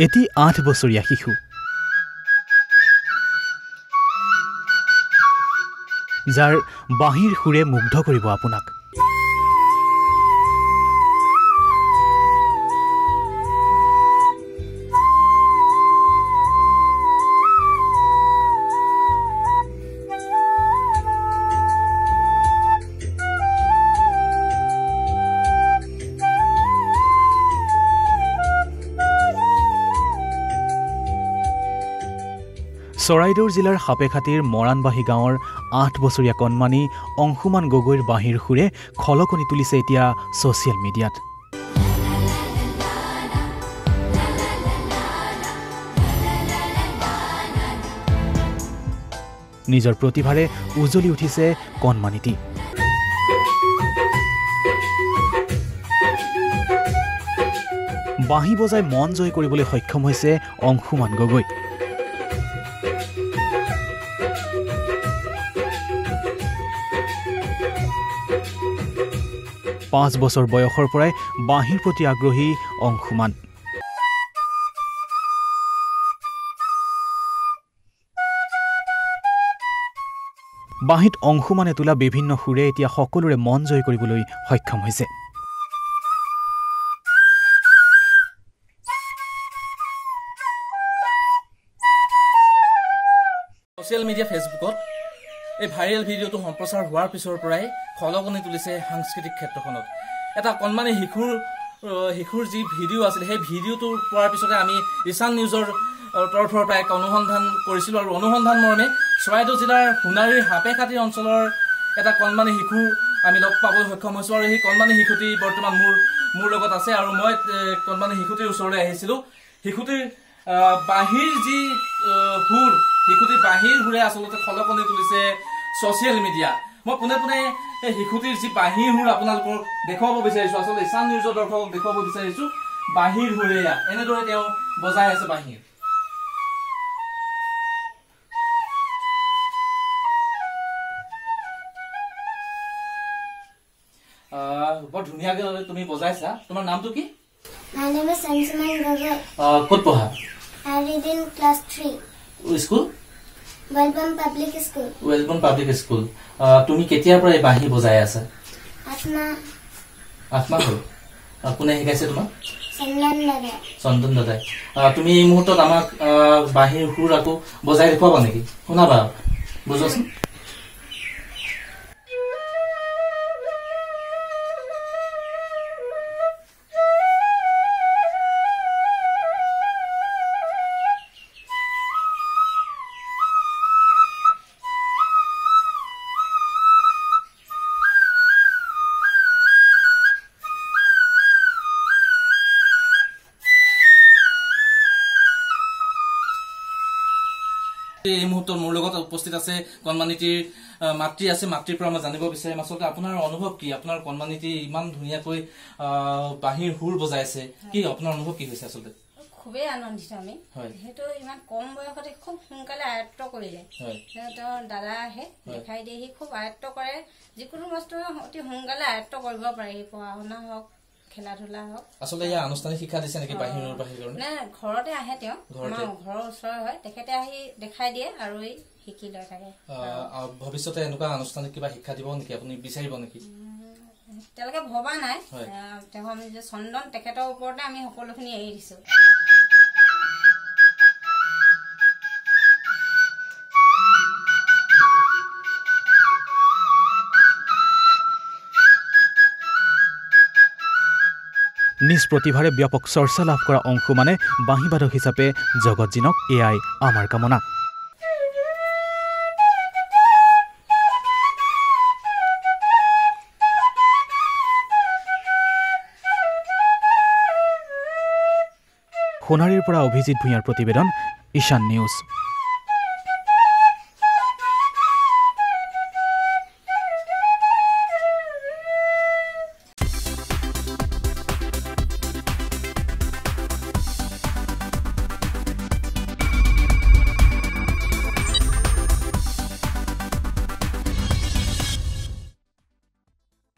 এটি 8 বছৰীয়া শিশু যাৰ বাঁহীৰ সুৰে মুগ্ধ কৰিব আপোনাক চৰাইদেউ জিলাৰ হাপেখাটিৰ মৰাণবাহী গাঁৱৰ 8 বছৰীয়া কণমানি অংশুমান গগৈৰ বাঁহীৰ সুৰে খলকনি তুলিছে এতিয়া ছ'চিয়েল মিডিয়াত নিজৰ প্ৰতিভাৰে উজলি উঠিছে কণমানিটি বাঁহী বজাই মন জয় কৰিবলৈ সক্ষম হৈছে অংশুমান গগৈ 5 বছৰ বয়সৰ পৰাই বাঁহীৰ প্ৰতি আগ্ৰহী অংশুমান বাঁহীত অংশুমানে তোলা বিভিন্ন সুৰে এতিয়া সকলোৰে মন জয় কৰিবলৈ সক্ষম হৈছে সোশ্যাল মিডিয়া ফেসবুকত এই ভাইৰেল ভিডিঅ'টো সম্প্ৰচাৰ হোৱাৰ পিছৰ পৰাই খলকনি তুলিছে সাংস্কৃতিক ক্ষেত্ৰখনত এটা কণমানি শিশুৰ যি ভিডিঅ' আছিল সেই ভিডিঅ'টো পোৱাৰ পিছতে আমি ঈশান নিউজৰ তৰফৰ পৰা এক অনুসন্ধান কৰিছিলোঁ আৰু অনুসন্ধান মৰ্মে চৰাইদেউ জিলাৰ সোণাৰীৰ হাপেখাটি অঞ্চলৰ এটা কণমানি শিশু আমি লগ পাবলৈ সক্ষম হৈছোঁ আৰু সেই কণমানি শিশুটি বৰ্তমান মোৰ লগত আছে আৰু মই কণমানি শিশুটিৰ ওচৰলৈ আহিছিলোঁ শিশুটিৰ বাঁহীৰ যি সুৰ শিশুটিৰ বাঁহীৰ সুৰে আচলতে খলকনি তুলিছে ছ'চিয়েল মিডিয়া মই পোনে পোনে এই শিশুটিৰ যি বাঁহীৰ সুৰ আপোনালোকক দেখুৱাব বিচাৰিছোঁ আচলতে ঈশান নিউজৰ দৰ্শকক দেখুৱাব বিচাৰিছোঁ বাঁহীৰ সুৰে এনেদৰে তেওঁ বজাই আছে বাঁহীৰ বৰ ধুনীয়াকৈ তুমি বজাইছা তোমাৰ নামটো কি My name is Ansuman Gogoi. ক'ত পঢ়া I read in class 3. School Welcome Public School. Welcome public school তুমি কেতিয়াৰ পৰা এই বাঁহী বজাই আছা আত্মা হ'ল কোনে শিকাইছে তোমাক চন্দন দাদাই তুমি এই মুহূৰ্তত আমাক বাঁহীৰ সুৰ আকৌ বজাই দেখুৱাবা নেকি শুনাবা বুজোৱাচোন এই মুহূৰ্তত মোৰ লগত উপস্থিত আছে কণমানিটিৰ মাতৃ আছে মাতৃৰ পৰা মই জানিব বিচাৰিম আচলতে আপোনাৰ অনুভৱ কি আপোনাৰ কণমানিটি ইমান ধুনীয়াকৈ বাঁহীৰ সুৰ বজাইছে কি আপোনাৰ অনুভৱ কি হৈছে আচলতে খুবেই আনন্দিত আমি সেইটো ইমান কম বয়সতে খুব সোনকালে আয়ত্ত কৰিলে তেওঁৰ দাদা আহে দেখাই দিয়ে সি খুব আয়ত্ত কৰে যিকোনো বস্তু অতি সোনকালে আয়ত্ত কৰিব পাৰে পঢ়া শুনা হওক খেলা ধূলা হওক আচলতে ইয়াৰ আনুষ্ঠানিক শিক্ষা দিছে নেকি বাঁহীৰ কাৰণে নে ঘৰতে আহে তেওঁ আমাৰ ঘৰৰ ওচৰ হয় তেখেতে আহি দেখাই দিয়ে আৰু এই শিকি লৈ থাকে ভৱিষ্যতে এনেকুৱা আনুষ্ঠানিক কিবা শিক্ষা দিব নেকি আপুনি বিচাৰিব নেকি তেওঁলোকে ভবা নাই তেওঁ আমি যে চন্দন তেখেতৰ ওপৰতে আমি সকলোখিনি এৰি দিছো নিজ প্ৰতিভাৰে ব্যাপক চৰ্চা লাভ কৰা অংশুমানে বাঁহীবাদক হিচাপে জগত জিনক এয়াই আমাৰ কামনা সোণাৰীৰ পৰা অভিজিত ভূঞাৰ প্ৰতিবেদন ঈশান নিউজ